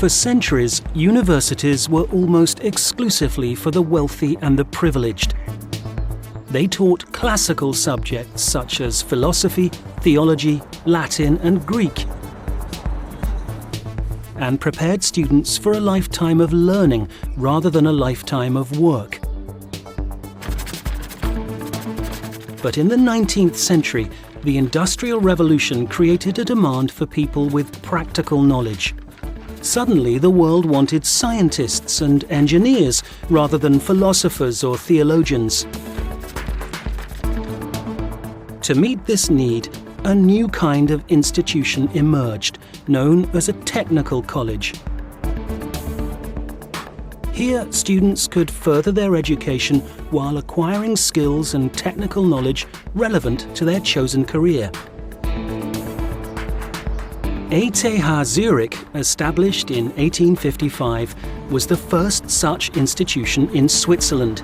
For centuries, universities were almost exclusively for the wealthy and the privileged. They taught classical subjects such as philosophy, theology, Latin and Greek, and prepared students for a lifetime of learning rather than a lifetime of work. But in the 19th century, the Industrial Revolution created a demand for people with practical knowledge. Suddenly, the world wanted scientists and engineers rather than philosophers or theologians. To meet this need, a new kind of institution emerged, known as a technical college. Here, students could further their education while acquiring skills and technical knowledge relevant to their chosen career. ETH Zurich, established in 1855, was the first such institution in Switzerland.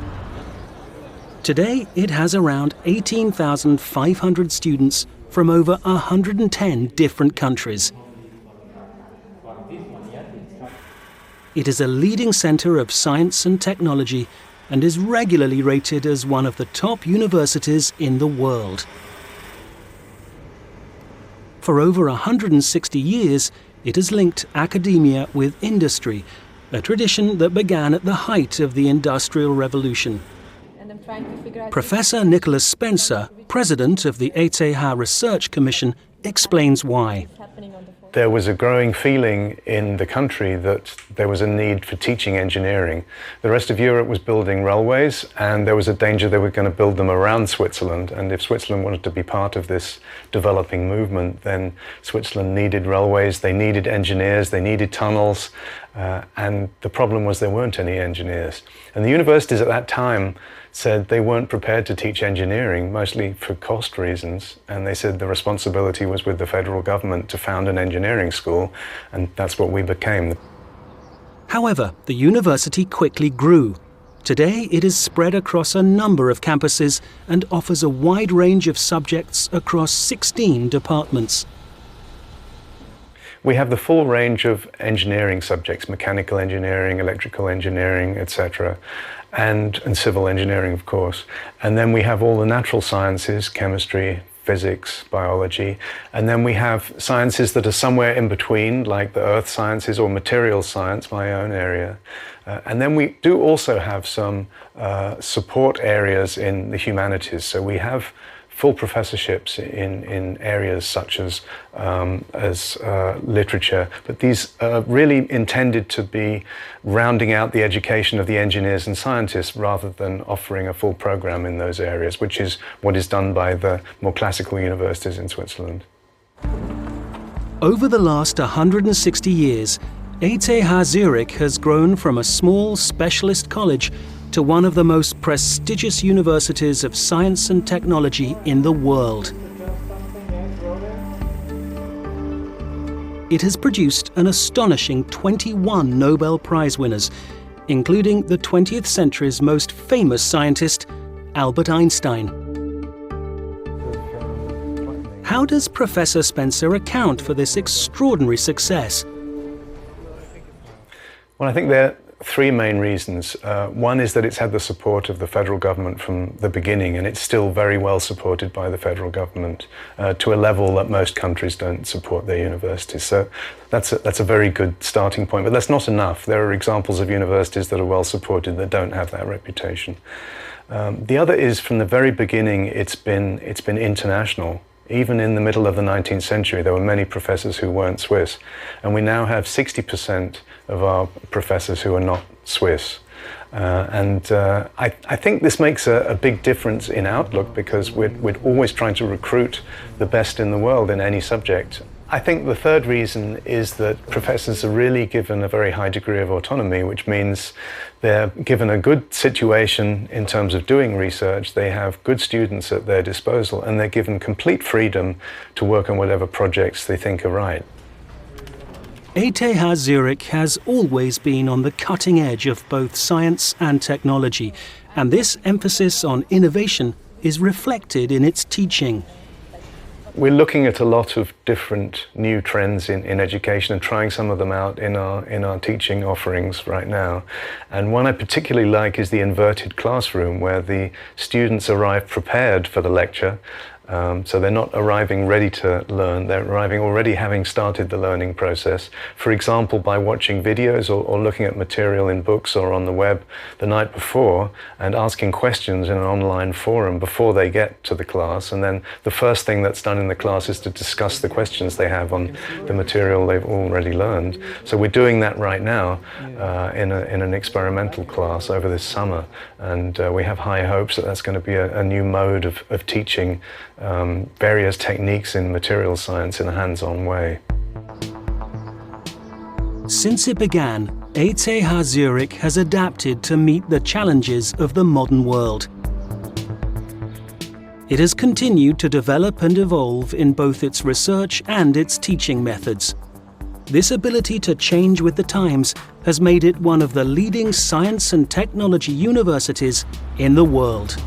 Today, it has around 18,500 students from over 110 different countries. It is a leading centre of science and technology and is regularly rated as one of the top universities in the world. For over 160 years, it has linked academia with industry, a tradition that began at the height of the Industrial Revolution. Professor Nicholas Spencer, president of the ETH Research Commission, explains why. There was a growing feeling in the country that there was a need for teaching engineering. The rest of Europe was building railways, and there was a danger they were going to build them around Switzerland. And if Switzerland wanted to be part of this developing movement, then Switzerland needed railways, they needed engineers, they needed tunnels, and the problem was there weren't any engineers. And the universities at that time said they weren't prepared to teach engineering, mostly for cost reasons, and they said the responsibility was with the federal government to found an engineering school, and that's what we became. However, the university quickly grew. Today, it is spread across a number of campuses and offers a wide range of subjects across 16 departments. We have the full range of engineering subjects, mechanical engineering, electrical engineering, etc., and civil engineering, of course. And then we have all the natural sciences, chemistry, physics, biology, and then we have sciences that are somewhere in between, like the earth sciences or material science, my own area. And then we do also have some support areas in the humanities. So we have full professorships in areas such as literature, but these are really intended to be rounding out the education of the engineers and scientists rather than offering a full program in those areas, which is what is done by the more classical universities in Switzerland. Over the last 160 years, ETH Zurich has grown from a small specialist college to one of the most prestigious universities of science and technology in the world. It has produced an astonishing 21 Nobel Prize winners, including the 20th century's most famous scientist, Albert Einstein. How does Professor Spencer account for this extraordinary success? Well, I think there are three main reasons. One is that it's had the support of the federal government from the beginning, and it's still very well supported by the federal government to a level that most countries don't support their universities. So that's a very good starting point, but that's not enough. There are examples of universities that are well supported that don't have that reputation. The other is, from the very beginning, it's been international. Even in the middle of the 19th century, there were many professors who weren't Swiss, and we now have 60% of our professors who are not Swiss. I think this makes a big difference in outlook, because we're always trying to recruit the best in the world in any subject. I think the third reason is that professors are really given a very high degree of autonomy, which means they're given a good situation in terms of doing research, they have good students at their disposal, and they're given complete freedom to work on whatever projects they think are right. ETH Zurich has always been on the cutting edge of both science and technology, and this emphasis on innovation is reflected in its teaching. we're looking at a lot of different new trends in education and trying some of them out in our teaching offerings right now. And one I particularly like is the inverted classroom, where the students arrive prepared for the lecture. So they're not arriving ready to learn, they're arriving already having started the learning process. For example, by watching videos or looking at material in books or on the web the night before and asking questions in an online forum before they get to the class. And then the first thing that's done in the class is to discuss the questions they have on the material they've already learned. So we're doing that right now in an experimental class over this summer. And we have high hopes that that's going to be a new mode of teaching various techniques in material science in a hands-on way. Since it began, ETH Zurich has adapted to meet the challenges of the modern world. It has continued to develop and evolve in both its research and its teaching methods. This ability to change with the times has made it one of the leading science and technology universities in the world.